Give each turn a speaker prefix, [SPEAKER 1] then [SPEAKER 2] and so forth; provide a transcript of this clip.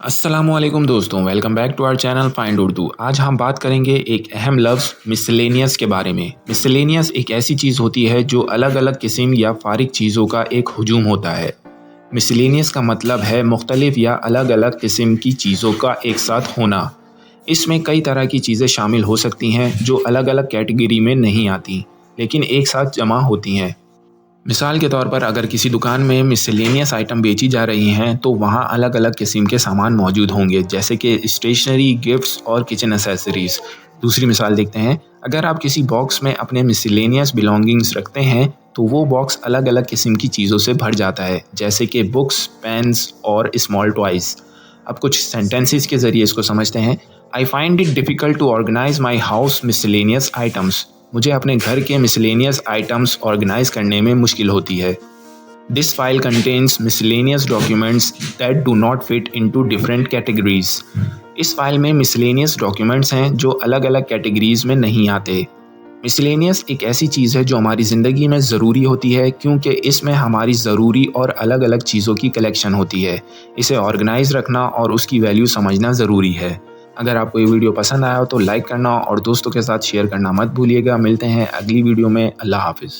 [SPEAKER 1] अस्सलामुअलैकुम दोस्तों, welcome back to our channel find Urdu. आज हम बात करेंगे एक अहम लफ्ज़ मिसलेनियस के बारे में। मिसलेनियस एक ऐसी चीज़ होती है जो अलग अलग किस्म या फारिग चीज़ों का एक हुजूम होता है। मिसलेनियस का मतलब है मुख्तलिफ या अलग अलग किस्म की चीज़ों का एक साथ होना। इसमें कई तरह की चीज़ें शामिल हो सकती हैं जो अलग अलग कैटेगरी में नहीं आती, लेकिन एक साथ जमा होती हैं। मिसाल के तौर पर अगर किसी दुकान में मिसलेनियस आइटम बेची जा रही हैं तो वहाँ अलग अलग किस्म के सामान मौजूद होंगे, जैसे कि स्टेशनरी, गिफ्ट्स और किचन एसेसरीज। दूसरी मिसाल देखते हैं। अगर आप किसी बॉक्स में अपने मिसलेनियस बिलोंगिंग्स रखते हैं तो वो बॉक्स अलग अलग किस्म की चीज़ों से भर जाता है, जैसे कि बुक्स, पेन्स और स्मॉल टॉयज़। अब कुछ सेंटेंसेस के ज़रिए इसको समझते हैं। I find it difficult to organise my house miscellaneous items. मुझे अपने घर के मिसलेनियस आइटम्स ऑर्गेनाइज करने में मुश्किल होती है। This file contains miscellaneous documents that do not fit into different categories. इस फाइल में मिसलेनियस डॉक्यूमेंट्स हैं जो अलग अलग कैटेगरीज में नहीं आते। मिसलेनियस एक ऐसी चीज़ है जो हमारी ज़िंदगी में ज़रूरी होती है, क्योंकि इसमें हमारी ज़रूरी और अलग अलग चीज़ों की कलेक्शन होती है। इसे ऑर्गेनाइज रखना और उसकी वैल्यू समझना ज़रूरी है। अगर आपको ये वीडियो पसंद आया हो तो लाइक करना और दोस्तों के साथ शेयर करना मत भूलिएगा। मिलते हैं अगली वीडियो में। अल्लाह हाफिज़।